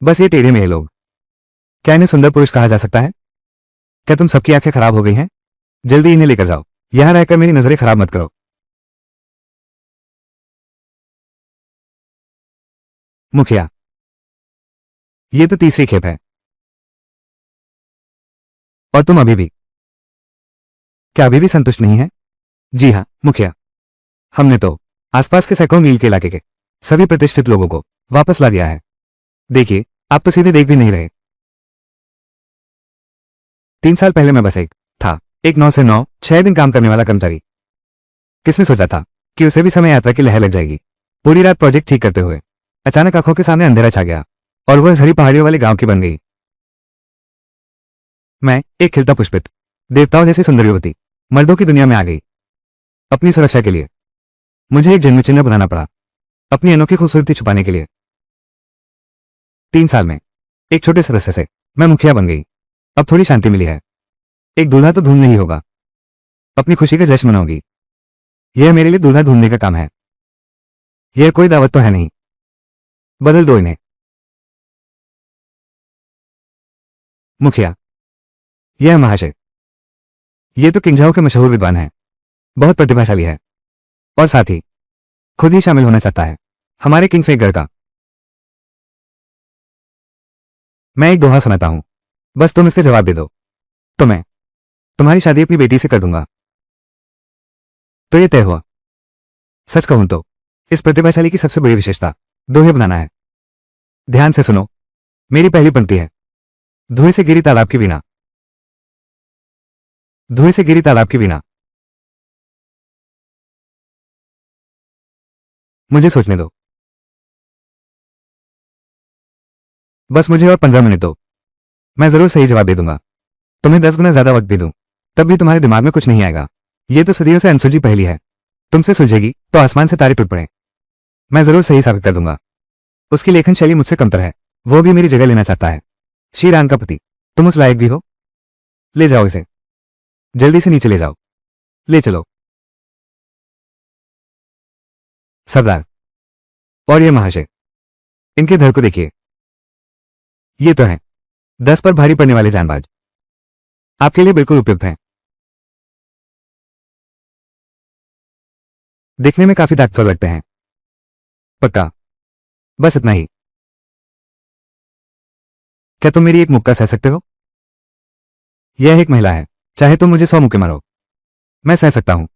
बस ये टेढ़े मेढ़े लोग। क्या इन्हें सुंदर पुरुष कहा जा सकता है? क्या तुम सबकी आंखें खराब हो गई हैं? जल्दी इन्हें लेकर जाओ। यहां रहकर मेरी नजरें खराब मत करो। मुखिया, ये तो तीसरी खेप है। और तुम अभी भी क्या अभी भी संतुष्ट नहीं है? जी हाँ मुखिया, हमने तो आसपास के सैकड़ों मील के इलाके के सभी प्रतिष्ठित लोगों को वापस ला दिया है। देखिए, आप तो सीधे देख भी नहीं रहे। 3 साल पहले मैं बस एक 9 से 9 6 दिन काम करने वाला कर्मचारी। किसने सोचा था कि उसे भी समय यात्रा की लहर लग जाएगी। पूरी रात प्रोजेक्ट ठीक करते हुए अचानक आंखों के सामने अंधेरा छा गया और वह झड़ी पहाड़ियों वाले गांव की बन गई। मैं एक खिलता पुष्पित देवताओं जैसी सुंदर युवती मर्दों की दुनिया में आ गई। अपनी सुरक्षा के लिए मुझे एक जन्म चिन्ह बनाना पड़ा, अपनी अनोखी खूबसूरती छुपाने के लिए। 3 साल में एक छोटे सदस्य से मैं मुखिया बन गई। अब थोड़ी शांति मिली है। एक दूल्हा तो ढूंढना ही होगा। अपनी खुशी का जश्न मनाऊंगी। यह मेरे लिए दूल्हा ढूंढने का काम है। यह कोई दावत तो है नहीं। बदल दो इन्हें। मुखिया, यह महाशय, ये तो किंगझाओ के मशहूर विद्वान हैं। बहुत प्रतिभाशाली है और साथ ही खुद ही शामिल होना चाहता है हमारे किंगफिगर का। मैं एक दोहा सुनाता हूं, बस तुम इसके जवाब दे दो तो मैं तुम्हारी शादी अपनी बेटी से कर दूंगा। तो ये तय हुआ। सच कहूं तो इस प्रतिभाशाली की सबसे बड़ी विशेषता दोहे बनाना है। ध्यान से सुनो। मेरी पहली पंक्ति है, धुएं से गिरी तालाब की वीणा। धुएं से गिरी तालाब की वीणा। मुझे सोचने दो। बस मुझे और 15 मिनट दो। मैं जरूर सही जवाब दे दूंगा। तुम्हें 10 गुना ज्यादा वक्त दे दूं तब भी तुम्हारे दिमाग में कुछ नहीं आएगा। ये तो सदियों से अनसुलझी पहेली है। तुमसे सुलझेगी तो आसमान से तारे टूट पड़े। मैं जरूर सही साबित कर दूंगा। उसकी लेखन शैली मुझसे कमतर है। वो भी मेरी जगह लेना चाहता है। श्रीराम का पति। तुम उस लायक भी हो। ले जाओ इसे। जल्दी से नीचे ले जाओ। ले चलो। सरदार और ये महाशय, इनके धड़ को देखिए। ये तो हैं 10 पर भारी पड़ने वाले जानबाज। आपके लिए बिल्कुल उपयुक्त हैं। दिखने में काफी ताकतवर लगते हैं। पक्का। बस इतना ही। क्या तुम मेरी एक मुक्का सह सकते हो? यह एक महिला है। चाहे तुम मुझे 100 मुक्के मारो, मैं सह सकता हूं।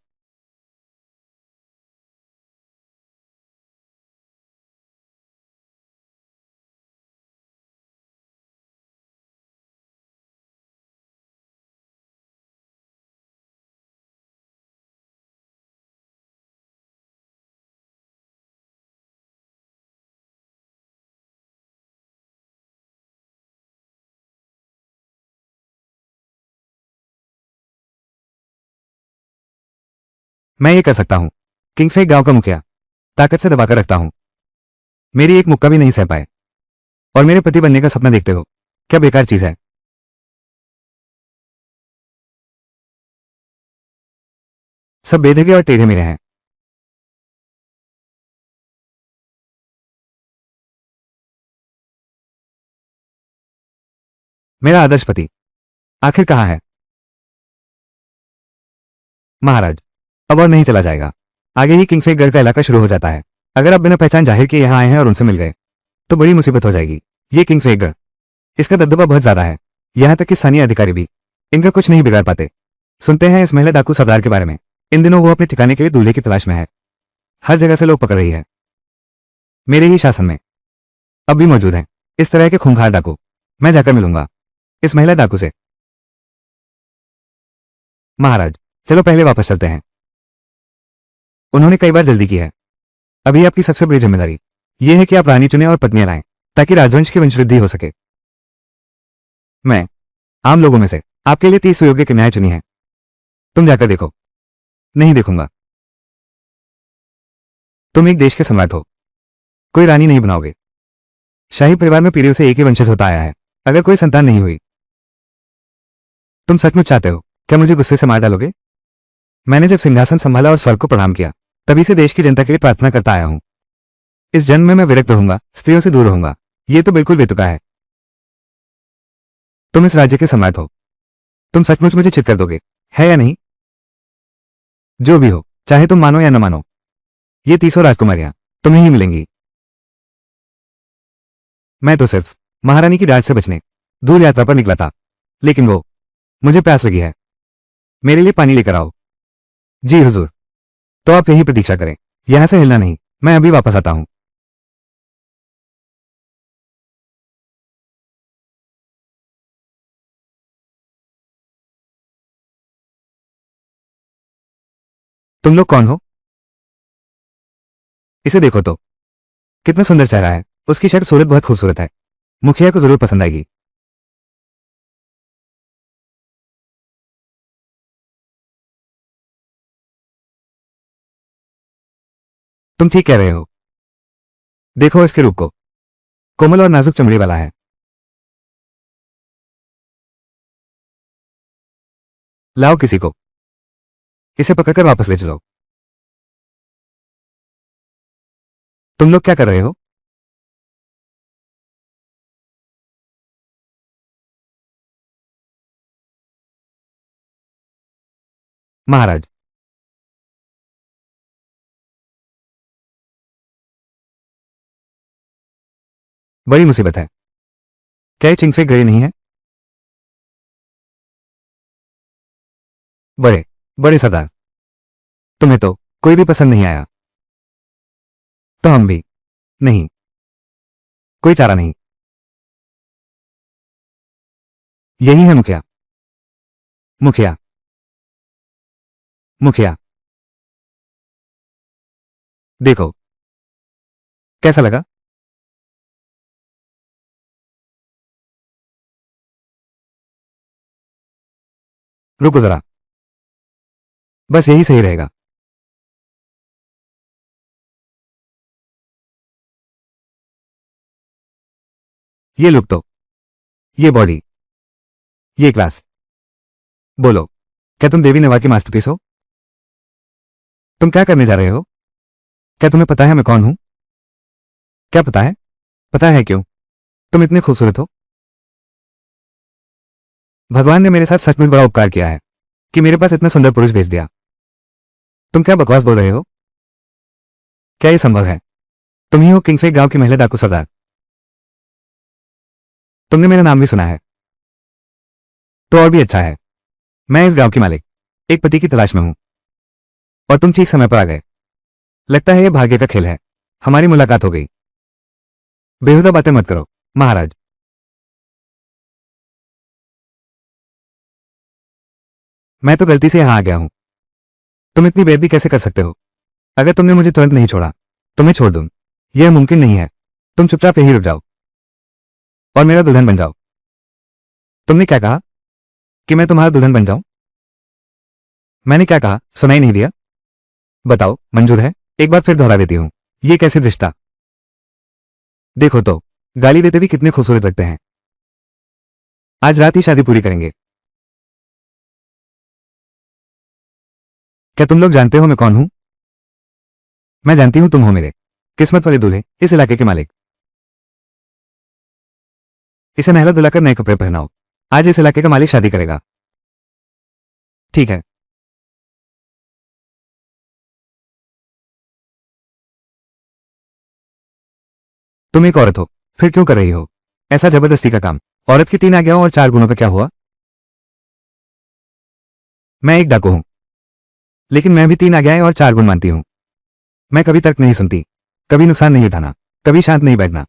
मैं ये कर सकता हूं। किंगफेक गांव का मुखिया ताकत से दबाकर रखता हूं। मेरी एक मुक्का भी नहीं सह पाए। और मेरे पति बनने का सपना देखते हो। क्या बेकार चीज है। सब बेधगे और टेढ़े मेढ़े हैं। मेरा आदर्श पति आखिर कहाँ है? महाराज, अब और नहीं चला जाएगा। आगे ही किंगफिगर का इलाका शुरू हो जाता है। अगर आप बिना पहचान जाहिर किए यहां आए हैं और उनसे मिल गए तो बड़ी मुसीबत हो जाएगी। ये किंगफिगर, इसका दबदबा बहुत ज्यादा है। यहां तक कि स्थानीय अधिकारी भी इनका कुछ नहीं बिगाड़ पाते। सुनते हैं इस महिला डाकू सरदार के बारे में। इन दिनों वो अपने ठिकाने के लिए दूल्हे की तलाश में है। हर जगह से लोग पकड़ रही है। मेरे ही शासन में अब भी मौजूद हैं इस तरह के खूंखार डाकू। मैं जाकर मिलूंगा इस महिला डाकू से। महाराज, चलो पहले वापस चलते हैं। उन्होंने कई बार जल्दी की है। अभी आपकी सबसे बड़ी जिम्मेदारी यह है कि आप रानी चुने और पत्नियां लाएं ताकि राजवंश की वंशवृद्धि हो सके। मैं आम लोगों में से आपके लिए 30 सुयोग्य कन्याएं चुनी हैं। तुम जाकर देखो। नहीं देखूंगा। तुम एक देश के सम्राट हो, कोई रानी नहीं बनाओगे। शाही परिवार में पीढ़ियों से एक ही वंशज होता आया है। अगर कोई संतान नहीं हुई, तुम सचमुच चाहते हो क्या मुझे गुस्से से मार डालोगे? मैंने जब सिंहासन संभाला और स्वर्ग को प्रणाम किया तभी से देश की जनता के लिए प्रार्थना करता आया हूं। इस जन्म में मैं विरक्त रहूंगा, स्त्रियों से दूर रहूंगा। ये तो बिल्कुल बेतुका है। तुम इस राज्य के सम्राट हो। तुम सचमुच मुझे चित कर दोगे, है या नहीं? जो भी हो, चाहे तुम मानो या न मानो, ये 300 राजकुमारियां तुम्हें ही मिलेंगी। मैं तो सिर्फ महारानी की डांट से बचने दूर यात्रा पर निकला था, लेकिन वो, मुझे प्यास लगी है। मेरे लिए पानी लेकर आओ। जी हुजूर। तो आप यही प्रतीक्षा करें, यहां से हिलना नहीं, मैं अभी वापस आता हूं। तुम लोग कौन हो? इसे देखो तो, कितना सुंदर चेहरा है। उसकी शक्ल सूरत बहुत खूबसूरत है। मुखिया को जरूर पसंद आएगी। तुम ठीक कह रहे हो। देखो इसके रूप को, कोमल और नाजुक चमड़ी वाला है। लाओ किसी को, इसे पकड़कर वापस ले चलो। तुम लोग क्या कर रहे हो? महाराज, बड़ी मुसीबत है। क्या ये चिंगफे गए नहीं है? बड़े बड़े सरदार, तुम्हें तो कोई भी पसंद नहीं आया, तो हम भी नहीं। कोई चारा नहीं। यही है मुखिया। मुखिया। मुखिया। देखो, कैसा लगा? रुको जरा, बस यही सही रहेगा। ये लुक तो, ये बॉडी, ये क्लास। बोलो, क्या तुम देवी नेवा की मास्टरपीस हो? तुम क्या करने जा रहे हो? क्या तुम्हें पता है मैं कौन हूं? क्या पता है? पता है क्यों? तुम इतने खूबसूरत हो। भगवान ने मेरे साथ सचमुच बड़ा उपकार किया है कि मेरे पास इतना सुंदर पुरुष भेज दिया। तुम क्या बकवास बोल रहे हो? क्या ये संभव है? तुम ही हो किंगफे गांव की महिला डाकू सरदार। तुमने मेरा नाम भी सुना है, तो और भी अच्छा है। मैं इस गांव की मालिक, एक पति की तलाश में हूं, और तुम ठीक समय पर आ गए। लगता है ये भाग्य का खेल है। हमारी मुलाकात हो गई। बेहुदा बातें मत करो, महाराज। मैं तो गलती से यहां आ गया हूं। तुम इतनी बेइज्जती कैसे कर सकते हो? अगर तुमने मुझे तुरंत नहीं छोड़ा, तो मैं छोड़ दूं। यह मुमकिन नहीं है। तुम चुपचाप यहीं रुक जाओ और मेरा दुल्हन बन जाओ। तुमने क्या कहा? कि मैं तुम्हारा दुल्हन बन जाऊं? मैंने क्या कहा, सुनाई नहीं दिया? बताओ, मंजूर है? एक बार फिर दोहरा देती हूं। ये कैसे रिश्ता? देखो तो, गाली देते भी कितने खूबसूरत लगते हैं। आज रात ही शादी पूरी करेंगे। क्या तुम लोग जानते हो मैं कौन हूं? मैं जानती हूं तुम हो मेरे किस्मत वाले दूल्हे, इस इलाके के मालिक। इसे नहला धुलाकर नए कपड़े पहनाओ। आज इस इलाके का मालिक शादी करेगा। ठीक है। तुम एक औरत हो, फिर क्यों कर रही हो ऐसा जबरदस्ती का काम? औरत की 3 आज्ञाओं और 4 गुणों का क्या हुआ? मैं एक डाकू हूं, लेकिन मैं भी 3 आज्ञाएं और 4 गुण मानती हूं। मैं कभी तर्क नहीं सुनती, कभी नुकसान नहीं उठाना, कभी शांत नहीं बैठना।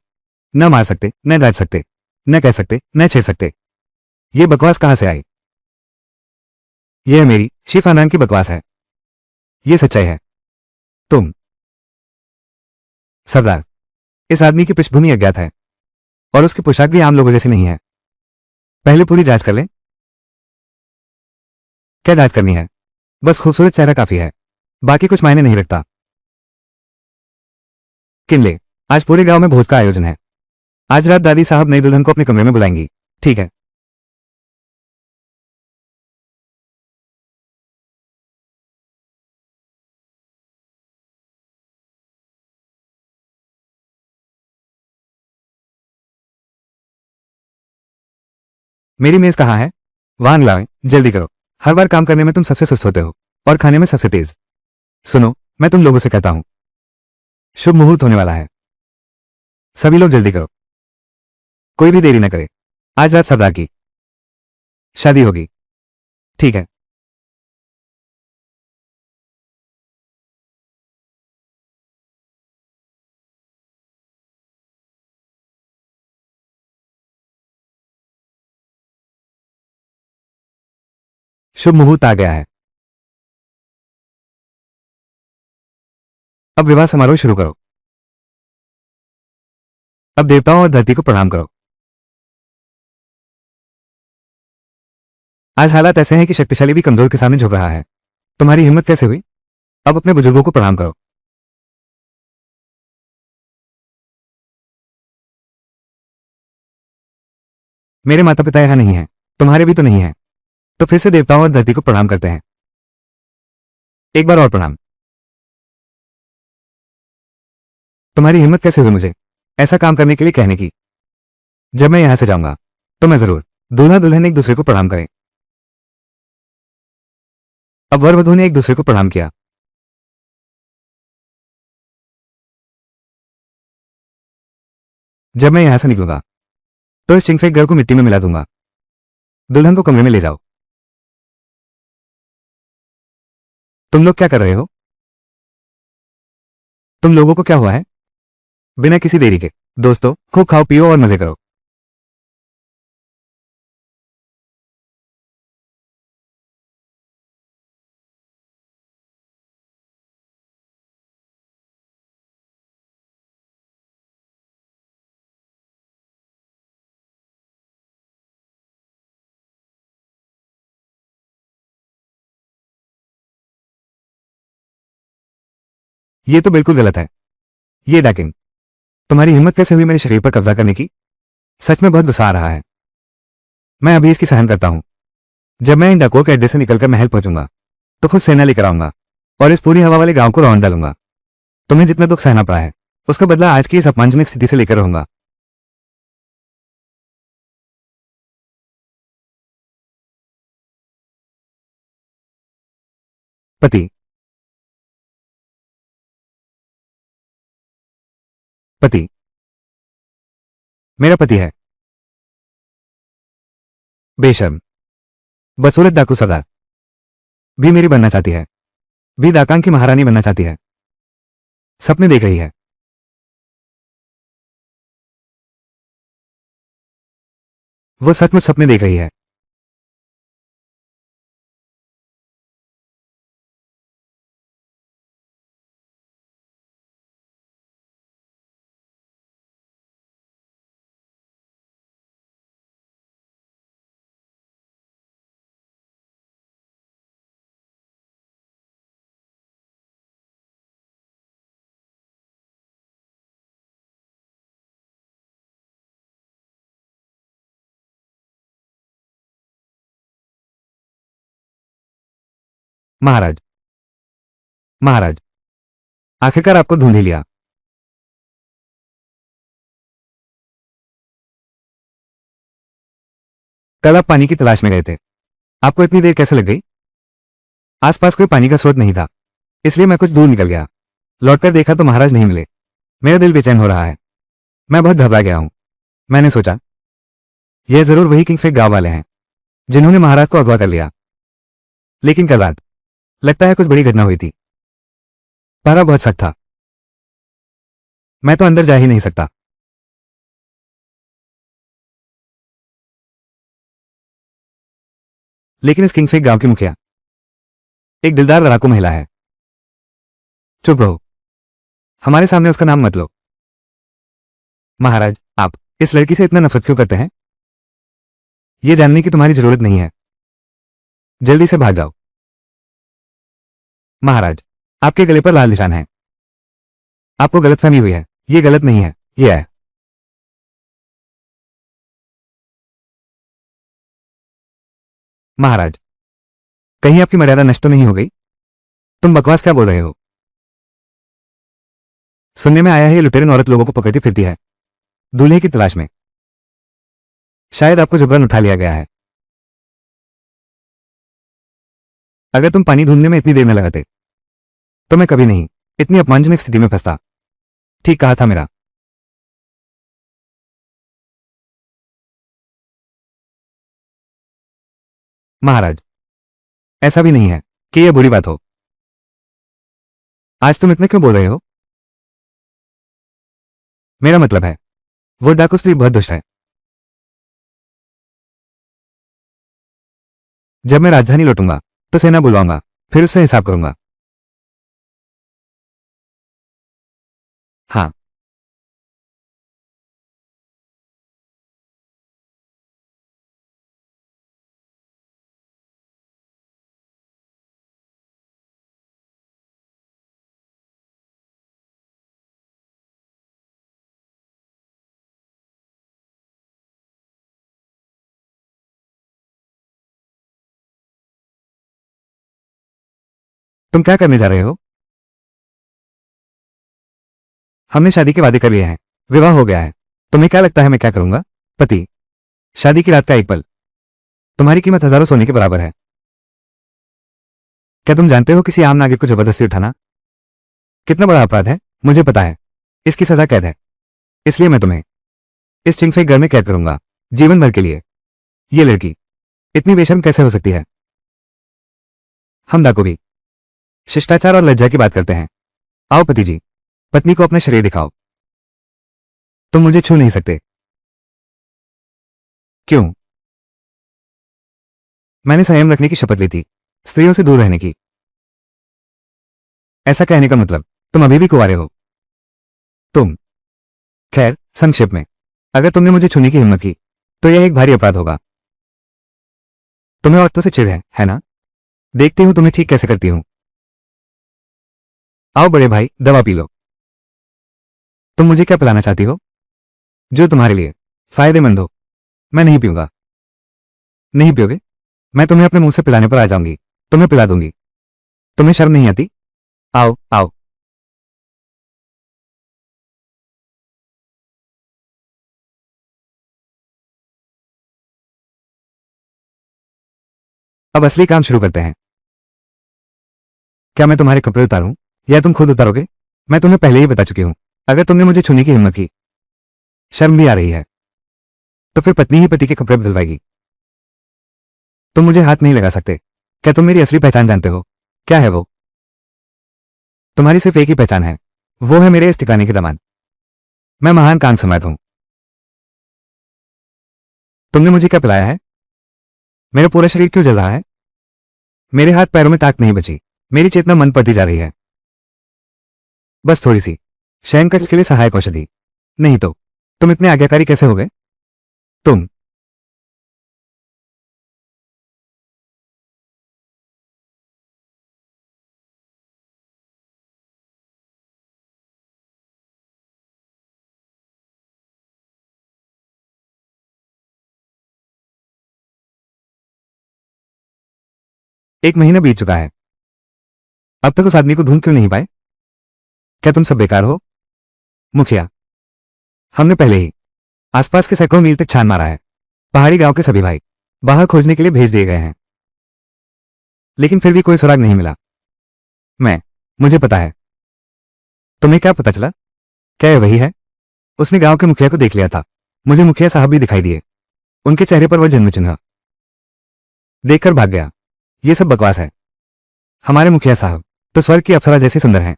न मार सकते, न डांट सकते, न कह सकते, न छेड़ सकते। ये बकवास कहां से आई? यह मेरी शिव खानदान की बकवास है। ये सच्चाई है। तुम, सरदार, इस आदमी की पृष्ठभूमि अज्ञात है, और उसकी पोशाक भी आम लोगों जैसी नहीं है। पहले पूरी जांच कर ले। क्या जांच करनी है? बस खूबसूरत चेहरा काफी है, बाकी कुछ मायने नहीं रखता। किनले, आज पूरे गांव में भोज का आयोजन है। आज रात दादी साहब नई दुल्हन को अपने कमरे में बुलाएंगी। ठीक है। मेरी मेज कहाँ है? वहां लाओ, जल्दी करो। हर बार काम करने में तुम सबसे सुस्त होते हो और खाने में सबसे तेज। सुनो, मैं तुम लोगों से कहता हूं, शुभ मुहूर्त होने वाला है। सभी लोग जल्दी करो, कोई भी देरी न करे। आज रात सरदार की शादी होगी। ठीक है। शुभ मुहूर्त आ गया है। अब विवाह समारोह शुरू करो। अब देवताओं और धरती को प्रणाम करो। आज हालात ऐसे हैं कि शक्तिशाली भी कमजोर के सामने झुक रहा है। तुम्हारी हिम्मत कैसे हुई? अब अपने बुजुर्गों को प्रणाम करो। मेरे माता पिता यहां नहीं हैं, तुम्हारे भी तो नहीं है, तो फिर से देवताओं और धरती को प्रणाम करते हैं। एक बार और प्रणाम। तुम्हारी हिम्मत कैसे हुई मुझे ऐसा काम करने के लिए कहने की? जब मैं यहां से जाऊंगा तो मैं जरूर दूल्हा दुल्हन एक दूसरे को प्रणाम करें। अब वर वधू ने एक दूसरे को प्रणाम किया। जब मैं यहां से निकलूंगा तो इस चिंगफेक घर को मिट्टी में मिला दूंगा। दुल्हन को कमरे में ले जाओ। तुम लोग क्या कर रहे हो? तुम लोगों को क्या हुआ है? बिना किसी देरी के दोस्तों, खूब खाओ पियो और मजे करो। ये तो बिल्कुल गलत है। ये डैकिंग। तुम्हारी हिम्मत कैसे हुई मेरे शरीर पर कब्जा करने की? सच में बहुत गुस्सा आ रहा है। मैं अभी इसकी सहन करता हूं। जब मैं इन डाकुओं के अड्डे से निकलकर महल पहुंचूंगा तो खुद सेना लेकर आऊंगा और इस पूरी हवा वाले गांव को रौंद डालूंगा। तुम्हें जितना दुख सहना पड़ा है उसका बदला आज की इस अपमानजनक स्थिति से लेकर रहूंगा। पति। पति। मेरा पति है। बेशर्म। बदसूरत डाकू सरदार। भी मेरी बनना चाहती है। भी दाकांग की महारानी बनना चाहती है। सपने देख रही है। वो सचमुच सपने देख रही है। महाराज। महाराज, आखिरकार आपको ढूंढ ही लिया। कल आप पानी की तलाश में गए थे, आपको इतनी देर कैसे लग गई? आसपास कोई पानी का स्रोत नहीं था, इसलिए मैं कुछ दूर निकल गया। लौटकर देखा तो महाराज नहीं मिले। मेरा दिल बेचैन हो रहा है। मैं बहुत घबरा गया हूं। मैंने सोचा यह जरूर वही किंगफेक गांव वाले हैं जिन्होंने महाराज को अगवा कर लिया। लेकिन कल रात लगता है कुछ बड़ी घटना हुई थी। पहरा बहुत सख्त था। मैं तो अंदर जा ही नहीं सकता। लेकिन इस किंगफेक गांव की मुखिया एक दिलदार लड़ाकू महिला है। चुप रहो, हमारे सामने उसका नाम मत लो। महाराज, आप इस लड़की से इतना नफरत क्यों करते हैं? यह जानने की तुम्हारी जरूरत नहीं है। जल्दी से भाग जाओ। महाराज, आपके गले पर लाल निशान है। आपको गलतफहमी हुई है। यह गलत नहीं है, यह है। महाराज, कहीं आपकी मर्यादा नष्ट तो नहीं हो गई? तुम बकवास क्या बोल रहे हो? सुनने में आया है ये लुटेरन औरत लोगों को पकड़ती फिरती है दूल्हे की तलाश में। शायद आपको जबरन उठा लिया गया है। अगर तुम पानी ढूंढने में इतनी देर में लगाते तो मैं कभी नहीं इतनी अपमानजनक स्थिति में फंसता। ठीक कहा था मेरा। महाराज, ऐसा भी नहीं है कि यह बुरी बात हो। आज तुम इतने क्यों बोल रहे हो? मेरा मतलब है, वो डाकू स्त्री बहुत दुष्ट है। जब मैं राजधानी लौटूंगा तो सेना बुलवाऊंगा, फिर उससे हिसाब करूंगा। हाँ। तुम क्या करने जा रहे हो? हमने शादी के वादे कर लिए हैं, विवाह हो गया है। तुम्हें क्या लगता है मैं क्या करूंगा? पति, शादी की रात का एक पल तुम्हारी कीमत हजारों सोने के बराबर है। क्या तुम जानते हो किसी आम नागरिक को जबरदस्ती उठाना कितना बड़ा अपराध है? मुझे पता है, इसकी सजा कैद है। इसलिए मैं तुम्हें इस चिंगफेक घर में कैद करूंगा, जीवन भर के लिए। ये लड़की इतनी बेशर्म कैसे हो सकती है? हम डाकू भी शिष्टाचार और लज्जा की बात करते हैं। आओ पति जी, पत्नी को अपना शरीर दिखाओ। तुम मुझे छू नहीं सकते। क्यों? मैंने संयम रखने की शपथ ली थी, स्त्रियों से दूर रहने की। ऐसा कहने का मतलब तुम अभी भी कुंवारे हो। तुम, खैर, संक्षेप में, अगर तुमने मुझे छूने की हिम्मत की तो यह एक भारी अपराध होगा। तुम्हें औरतों से चिढ़ है ना? देखती हूं तुम्हें ठीक कैसे करती हूं। आओ बड़े भाई, दवा पी लो। तुम मुझे क्या पिलाना चाहती हो जो तुम्हारे लिए फायदेमंद हो? मैं नहीं पीऊंगा। नहीं पियोगे? मैं तुम्हें अपने मुंह से पिलाने पर आ जाऊंगी, तुम्हें पिला दूंगी। तुम्हें शर्म नहीं आती? आओ आओ। अब असली काम शुरू करते हैं। क्या मैं तुम्हारे कपड़े उतारूं या तुम खुद उतारोगे? मैं तुम्हें पहले ही बता चुकी हूं, अगर तुमने मुझे छूने की हिम्मत की, शर्म भी आ रही है, तो फिर पत्नी ही पति के कपड़े बदलवाएगी। तुम मुझे हाथ नहीं लगा सकते। क्या तुम मेरी असली पहचान जानते हो? क्या है वो? तुम्हारी सिर्फ एक ही पहचान है, वो है मेरे इस ठिकाने के दामाद। मैं महान कांग सम्राट हूं। तुमने मुझे क्या पिलाया है? मेरा पूरा शरीर क्यों जल रहा है? मेरे हाथ पैरों में ताकत नहीं बची, मेरी चेतना मंद पड़ती जा रही है। बस थोड़ी सी शयन कक्ष के लिए सहायक औषधि। नहीं तो तुम इतने आज्ञाकारी कैसे हो गए? तुम, एक महीना बीत चुका है, अब तक उस आदमी को ढूंढ क्यों नहीं पाए? क्या तुम सब बेकार हो? मुखिया, हमने पहले ही आसपास के सैकड़ों मील तक छान मारा है। पहाड़ी गांव के सभी भाई बाहर खोजने के लिए भेज दिए गए हैं, लेकिन फिर भी कोई सुराग नहीं मिला। मैं, मुझे पता है। तुम्हें क्या पता चला? क्या यह वही है? उसने गांव के मुखिया को देख लिया था। मुझे मुखिया साहब भी दिखाई दिए, उनके चेहरे पर वह जन्म चिन्ह देखकर भाग गया। ये सब बकवास है। हमारे मुखिया साहब तो स्वर्ग की अप्सरा जैसे सुंदर हैं,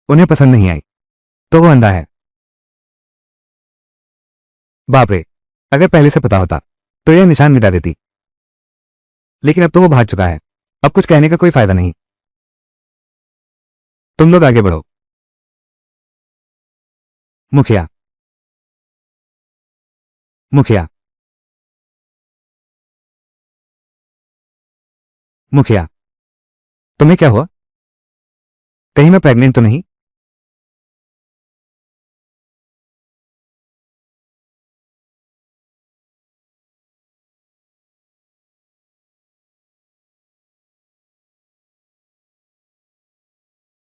उन्हें पसंद नहीं आई तो वो अंधा है। बाप रे, अगर पहले से पता होता तो यह निशान मिटा देती, लेकिन अब तो वो भाग चुका है। अब कुछ कहने का कोई फायदा नहीं। तुम लोग आगे बढ़ो। मुखिया, मुखिया, मुखिया, तुम्हें क्या हुआ? कहीं मैं प्रेग्नेंट तो नहीं?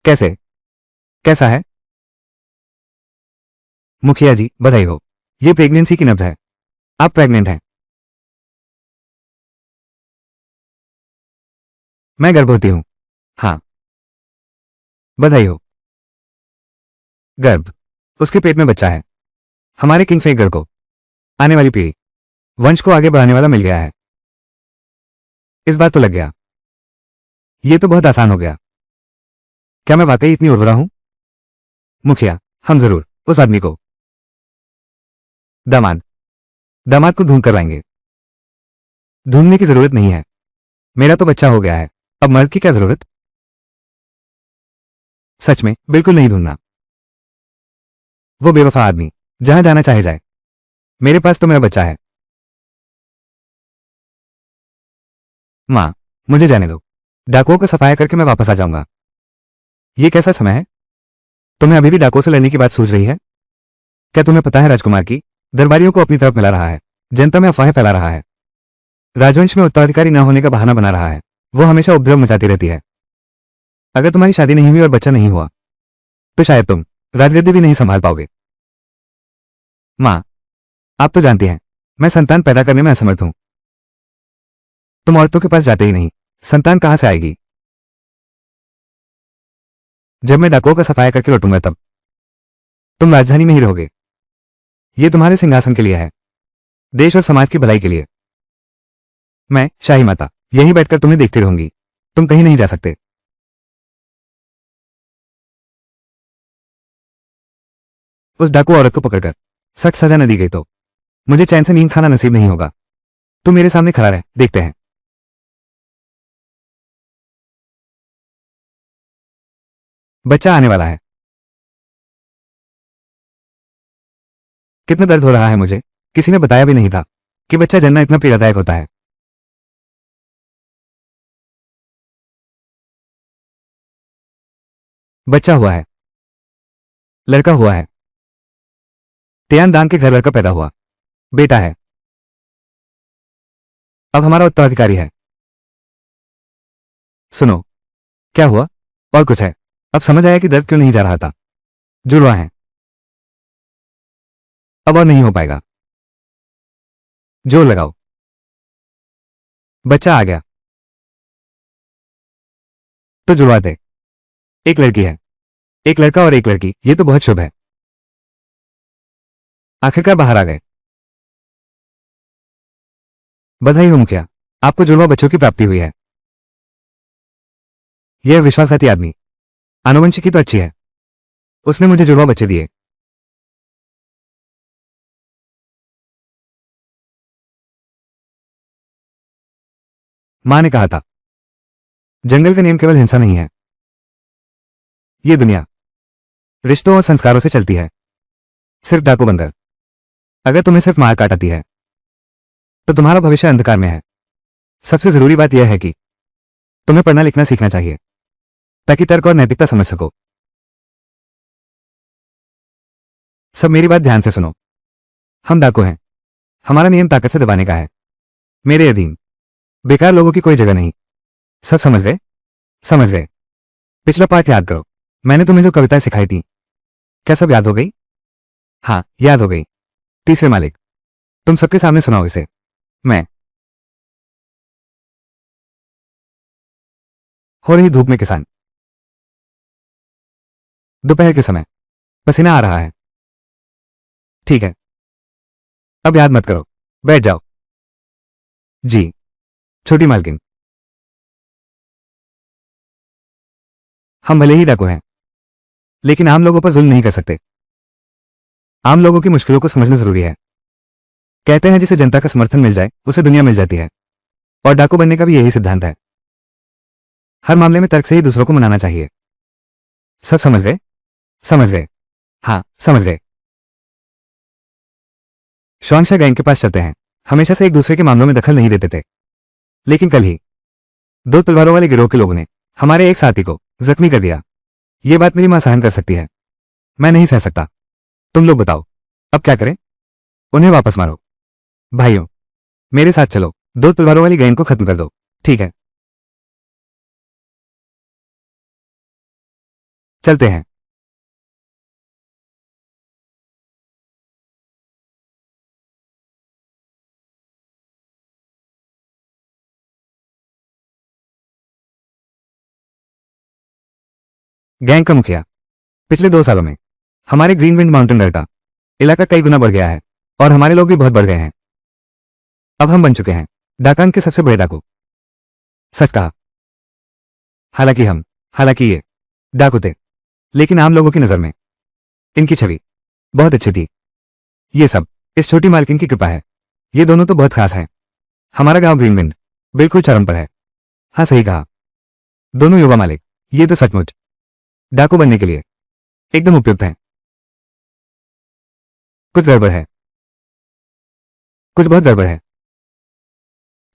कैसे? कैसा है? मुखिया जी, बधाई हो। ये प्रेगनेंसी की नब्ज है। आप प्रेग्नेंट हैं। मैं गर्भवती हूँ। हाँ। बधाई हो। गर्भ। उसके पेट में बच्चा है। हमारे किंग फेगर को आने वाली पीढ़ी, वंश को आगे बढ़ाने वाला मिल गया है। इस बार तो लग गया। ये तो बहुत आसान हो गया। क्या मैं वाकई इतनी उर्वरा हूं? मुखिया, हम जरूर उस आदमी को। दामाद। दामाद को ढूंढ कर लाएंगे। ढूंढने की जरूरत नहीं है। मेरा तो बच्चा हो गया है। अब मर्द की क्या जरूरत? सच में बिल्कुल नहीं ढूंढना। वो बेवफा आदमी जहां जाना चाहे जाए। मेरे पास तो मेरा बच्चा है। मां, मुझे जाने दो। डाकुओं को सफाया करके मैं वापस आ जाऊंगा। ये कैसा समय है? तुम्हें अभी भी डाकुओं से लड़ने की बात सूझ रही है? क्या तुम्हें पता है राजकुमार की दरबारियों को अपनी तरफ मिला रहा है, जनता में अफवाहें फैला रहा है, राजवंश में उत्तराधिकारी न होने का बहाना बना रहा है। वो हमेशा उपद्रव मचाती रहती है। अगर तुम्हारी शादी नहीं हुई और बच्चा नहीं हुआ तो शायद तुम राजगद्दी भी नहीं संभाल पाओगे। मां, आप तो जानती हैं मैं संतान पैदा करने में असमर्थ हूं। तुम औरतों के पास जाते ही नहीं, संतान कहां से आएगी? जब मैं डाकुओं का सफाया करके लौटूंगा तब तुम राजधानी में ही रहोगे। ये तुम्हारे सिंहासन के लिए है, देश और समाज की भलाई के लिए। मैं शाही माता यहीं बैठकर तुम्हें देखती रहूंगी। तुम कहीं नहीं जा सकते। उस डाकू औरत को पकड़कर सख्त सजा न दी गई तो मुझे चैन से नींद खाना नसीब नहीं होगा। तू मेरे सामने खड़ा रह, देखते हैं। बच्चा आने वाला है। कितना दर्द हो रहा है मुझे। किसी ने बताया भी नहीं था कि बच्चा जन्ना इतना पीड़ादायक होता है। बच्चा हुआ है। लड़का हुआ है। तियान दांग के घर लड़का पैदा हुआ। बेटा है। अब हमारा उत्तराधिकारी है। सुनो, क्या हुआ? और कुछ है। अब समझ आया कि दर्द क्यों नहीं जा रहा था। जुड़वा है। अब और नहीं हो पाएगा। जोर लगाओ। बच्चा आ गया। तो जुड़वा दे। एक लड़की है। एक लड़का और एक लड़की, ये तो बहुत शुभ है। आखिरकार बाहर आ गए। बधाई हो मुखिया, आपको जुड़वा बच्चों की प्राप्ति हुई है। यह विश्वासघाती आदमी आनुवंशिकी तो अच्छी है, उसने मुझे जुड़वा बच्चे दिए। मां ने कहा था जंगल का नियम केवल हिंसा नहीं है, ये दुनिया रिश्तों और संस्कारों से चलती है। सिर्फ डाकू बंदर, अगर तुम्हें सिर्फ मार काट आती है तो तुम्हारा भविष्य अंधकार में है। सबसे जरूरी बात यह है कि तुम्हें पढ़ना लिखना सीखना चाहिए ताकि तर्क और नैतिकता समझ सको। सब मेरी बात ध्यान से सुनो। हम डाकू हैं। हमारा नियम ताकत से दबाने का है। मेरे अधीन बेकार लोगों की कोई जगह नहीं। सब समझ गए? समझ गए। पिछला पाठ याद करो। मैंने तुम्हें जो कविताएं सिखाई थी, क्या सब याद हो गई? हाँ, याद हो गई। तीसरे मालिक, तुम सबके सामने सुनाओ इसे। मैं। हो रही धूप में किसान। दोपहर के समय पसीना आ रहा है। ठीक है, अब याद मत करो, बैठ जाओ। जी। छोटी मालकिन, हम भले ही डाकू हैं लेकिन आम लोगों पर जुल्म नहीं कर सकते। आम लोगों की मुश्किलों को समझना जरूरी है। कहते हैं जिसे जनता का समर्थन मिल जाए उसे दुनिया मिल जाती है, और डाकू बनने का भी यही सिद्धांत है। हर मामले में तर्क से ही दूसरों को मनाना चाहिए। सब समझ गए? समझ गए। हाँ, समझ गए। श्वांगशा गैंग के पास चलते हैं। हमेशा से एक दूसरे के मामलों में दखल नहीं देते थे, लेकिन कल ही दो तलवारों वाले गिरोह के लोगों ने हमारे एक साथी को जख्मी कर दिया। ये बात मेरी मां सहन कर सकती है, मैं नहीं सह सकता। तुम लोग बताओ, अब क्या करें? उन्हें वापस मारो। भाइयों, मेरे साथ चलो, दो तलवारों वाली गैंग को खत्म कर दो। ठीक है, चलते हैं। गैंग का मुखिया। पिछले 2 सालों में हमारे ग्रीन विंड माउंटेन डर का इलाका कई गुना बढ़ गया है और हमारे लोग भी बहुत बढ़ गए हैं। अब हम बन चुके हैं डाकान के सबसे बड़े डाकू। सच कहा। हालांकि ये डाकू थे, लेकिन आम लोगों की नजर में इनकी छवि बहुत अच्छी थी। ये सब इस छोटी मालकिन की कृपा है। ये दोनों तो बहुत खास हैं। हमारा गांव ग्रीनविंड बिल्कुल चरम पर है। हाँ, सही कहा। दोनों युवा मालिक ये तो सचमुच डाकू बनने के लिए एकदम उपयुक्त हैं। कुछ गड़बड़ है, कुछ बहुत गड़बड़ है।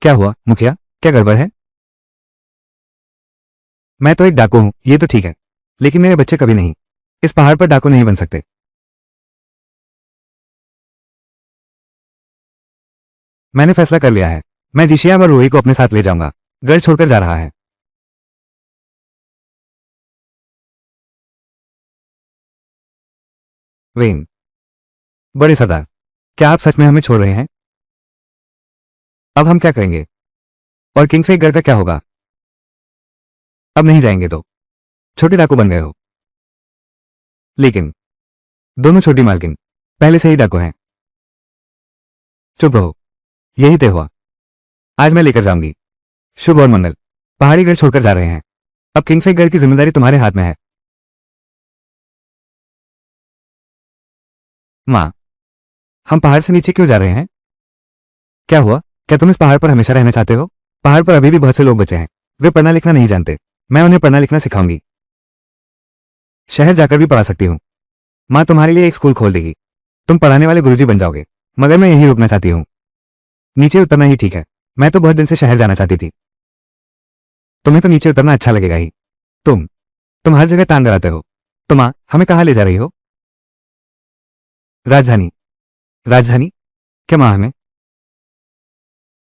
क्या हुआ मुखिया, क्या गड़बड़ है? मैं तो एक डाकू हूं, ये तो ठीक है, लेकिन मेरे बच्चे कभी नहीं इस पहाड़ पर डाकू नहीं बन सकते। मैंने फैसला कर लिया है। मैं जिशिया और रूही को अपने साथ ले जाऊंगा। घर छोड़कर जा रहा है। वेन, बड़े सरदार, क्या आप सच में हमें छोड़ रहे हैं? अब हम क्या करेंगे? और किंगफे घर का क्या होगा? अब नहीं जाएंगे तो छोटे डाकू बन गए हो। लेकिन दोनों छोटी मालकिन पहले से ही डाकू हैं। चुप रहो, यही तय हुआ। आज मैं लेकर जाऊंगी। शुभ और मंगल। पहाड़ी घर छोड़कर जा रहे हैं। अब किंगफे घर की जिम्मेदारी तुम्हारे हाथ में है। माँ, हम पहाड़ से नीचे क्यों जा रहे हैं? क्या हुआ? क्या तुम इस पहाड़ पर हमेशा रहना चाहते हो? पहाड़ पर अभी भी बहुत से लोग बचे हैं। वे पढ़ना लिखना नहीं जानते। मैं उन्हें पढ़ना लिखना सिखाऊंगी। शहर जाकर भी पढ़ा सकती हूँ। माँ तुम्हारे लिए एक स्कूल खोल देगी। तुम पढ़ाने वाले गुरुजी बन जाओगे। मगर मैं यहीं रुकना चाहती हूँ। नीचे उतरना ही ठीक है। मैं तो बहुत दिन से शहर जाना चाहती थी। तुम्हें तो नीचे उतरना अच्छा लगेगा ही। तुम हर जगह तान डराते हो। तो माँ, हमें कहाँ ले जा रही हो? राजधानी। राजधानी? क्या माँ, हमें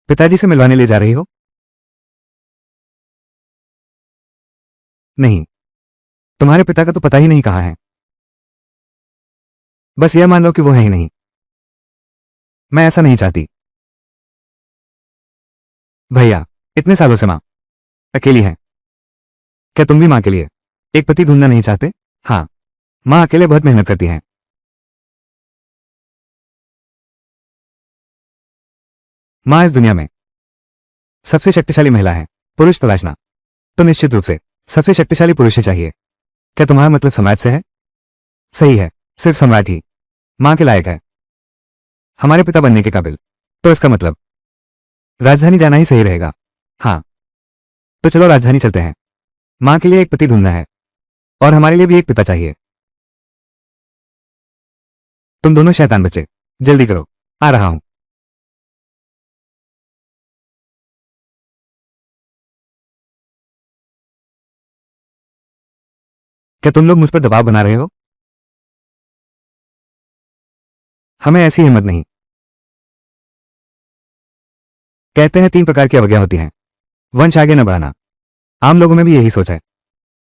पिताजी से मिलवाने ले जा रही हो? नहीं, तुम्हारे पिता का तो पता ही नहीं कहाँ है। बस यह मान लो कि वो है ही नहीं। मैं ऐसा नहीं चाहती। भैया, इतने सालों से माँ अकेली है। क्या तुम भी माँ के लिए एक पति ढूंढना नहीं चाहते? हाँ, माँ अकेले बहुत मेहनत करती हैं। माँ इस दुनिया में सबसे शक्तिशाली महिला है। पुरुष तलाशना तो निश्चित रूप से सबसे शक्तिशाली पुरुष ही चाहिए। क्या तुम्हारा मतलब सम्राट से है? सही है, सिर्फ सम्राट ही माँ के लायक है, हमारे पिता बनने के काबिल। तो इसका मतलब राजधानी जाना ही सही रहेगा। हाँ, तो चलो राजधानी चलते हैं। माँ के लिए एक पति ढूंढना है और हमारे लिए भी एक पिता चाहिए। तुम दोनों शैतान बच्चे, जल्दी करो, आ रहा हूं। क्या तुम लोग मुझ पर दबाव बना रहे हो? हमें ऐसी हिम्मत नहीं। कहते हैं 3 प्रकार की अवज्ञा होती हैं। वंश आगे न बढ़ाना। आम लोगों में भी यही सोच है।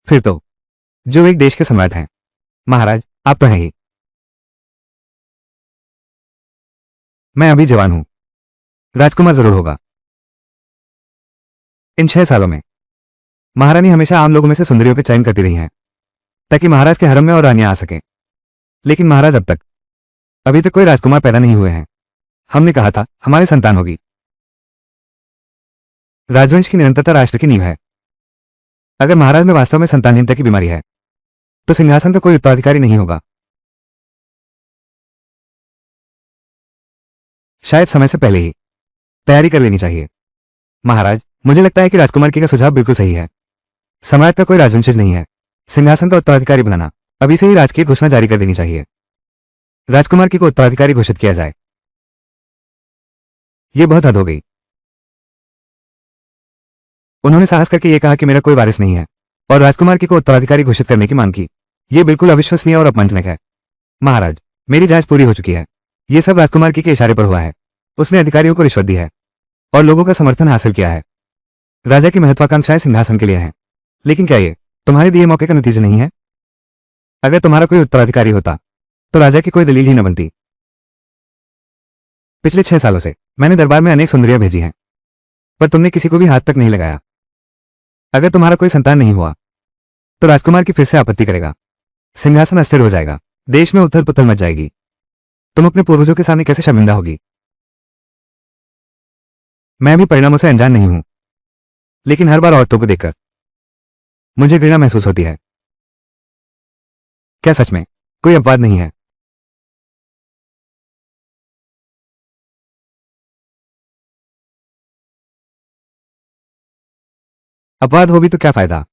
फिर तो जो एक देश के सम्राट हैं, महाराज, आप तो हैं ही। मैं अभी जवान हूं, राजकुमार जरूर होगा। इन 6 सालों में महारानी हमेशा आम लोगों में से सुंदरियों के चयन करती रही हैं ताकि महाराज के हरम में और रानियां आ सकें। लेकिन महाराज, अभी तक कोई राजकुमार पैदा नहीं हुए हैं। हमने कहा था हमारी संतान होगी। राजवंश की निरंतरता राष्ट्र की नींव है। अगर महाराज में वास्तव में संतानहीनता की बीमारी है तो सिंहासन का कोई उत्तराधिकारी नहीं होगा। शायद समय से पहले ही तैयारी कर लेनी चाहिए। महाराज, मुझे लगता है कि राजकुमार की का सुझाव बिल्कुल सही है। सम्राट का कोई राजवंशज नहीं है। सिंहासन का उत्तराधिकारी बनाना अभी से ही राजकीय घोषणा जारी कर देनी चाहिए। राजकुमार की को उत्तराधिकारी घोषित किया जाए। यह बहुत हद हो गई। उन्होंने साहस करके यह कहा कि मेरा कोई वारिस नहीं है और राजकुमार की को उत्तराधिकारी घोषित करने की मांग की। यह बिल्कुल अविश्वसनीय और अपमानजनक है। महाराज, मेरी जांच पूरी हो चुकी है। यह सब राजकुमार की के इशारे पर हुआ है। उसने अधिकारियों को रिश्वत दी है और लोगों का समर्थन हासिल किया है। राजा की महत्वाकांक्षाएं सिंहासन के लिए हैं। लेकिन क्या ये तुम्हारे दिए मौके का नतीजा नहीं है? अगर तुम्हारा कोई उत्तराधिकारी होता तो राजा की कोई दलील ही न बनती। पिछले 6 सालों से मैंने दरबार में अनेक सुंदरियां भेजी हैं, पर तुमने किसी को भी हाथ तक नहीं लगाया। अगर तुम्हारा कोई संतान नहीं हुआ तो राजकुमार की फिर से आपत्ति करेगा, सिंहासन अस्थिर हो जाएगा, देश में उथल पुथल मच जाएगी, तुम अपने पूर्वजों के सामने कैसे शर्मिंदा होगी। मैं भी परिणामों से अनजान नहीं हूं, लेकिन हर बार औरतों को देखकर मुझे घृणा महसूस होती है। क्या सच में कोई अपवाद नहीं है? अपवाद हो भी तो क्या फायदा?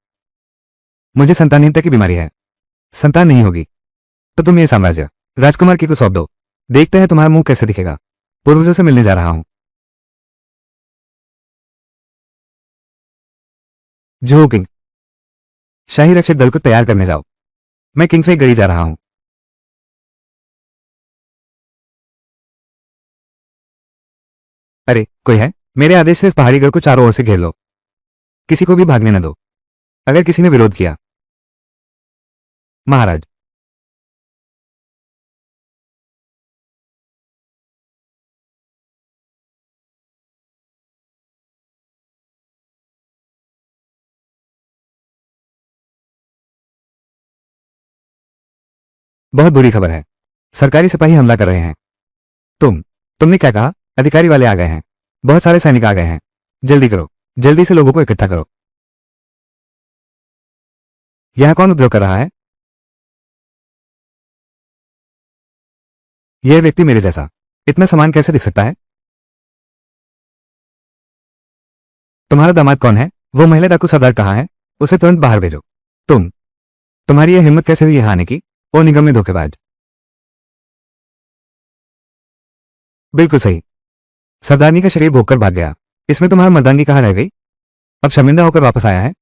मुझे संतानहीनता की बीमारी है, संतान नहीं होगी तो तुम ये साम्राज्य राजकुमार की को सौंप दो, देखते हैं तुम्हारा मुंह कैसे दिखेगा। पूर्वजों से मिलने जा रहा हूं। जो किंग, शाही रक्षक दल को तैयार करने जाओ, मैं किंग फेक गढ़ी जा रहा हूं। अरे कोई है? मेरे आदेश से इस पहाड़ी गढ़ को चारों ओर से घेर लो, किसी को भी भागने न दो। अगर किसी ने विरोध किया, महाराज, बहुत बुरी खबर है, सरकारी सिपाही हमला कर रहे हैं। तुमने क्या कहा? अधिकारी वाले आ गए हैं, बहुत सारे सैनिक आ गए हैं, जल्दी करो, जल्दी से लोगों को इकट्ठा करो। यहां कौन उपद्रव कर रहा है? यह व्यक्ति मेरे जैसा इतना समान कैसे दिख सकता है? तुम्हारा दामाद कौन है? वो महिला डाकू सरदार कहाँ है? उसे तुरंत बाहर भेजो। तुम्हारी यह हिम्मत कैसे हुई यहां आने की? ओ निगम्य धोखेबाज। बिल्कुल सही, सरदारनी का शरीर भोगकर भाग गया, इसमें तुम्हारा मर्दानगी कहाँ रह गई? अब शर्मिंदा होकर वापस आया है,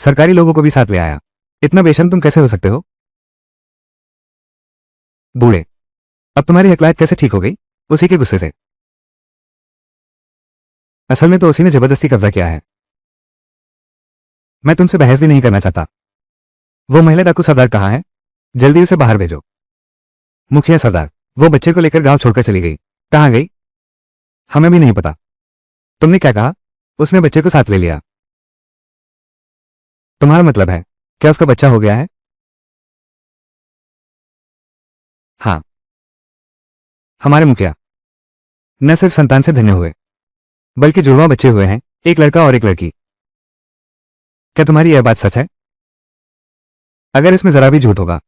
सरकारी लोगों को भी साथ ले आया। इतना बेशर्म तुम कैसे हो सकते हो? बूढ़े, अब तुम्हारी हकलायत कैसे ठीक हो गई? उसी के गुस्से से। असल में तो उसी ने जबरदस्ती कब्जा किया है। मैं तुमसे बहस भी नहीं करना चाहता। वो महिला डाकू सरदार कहाँ है? जल्दी उसे बाहर भेजो। मुखिया सरदार, वो बच्चे को लेकर गांव छोड़कर चली गई। कहाँ गई? हमें भी नहीं पता। तुमने क्या कहा? उसने बच्चे को साथ ले लिया। तुम्हारा मतलब है क्या उसका बच्चा हो गया है? हाँ, हमारे मुखिया न सिर्फ संतान से धन्य हुए, बल्कि जुड़वा बच्चे हुए हैं, एक लड़का और एक लड़की। क्या तुम्हारी यह बात सच है? अगर इसमें जरा भी झूठ होगा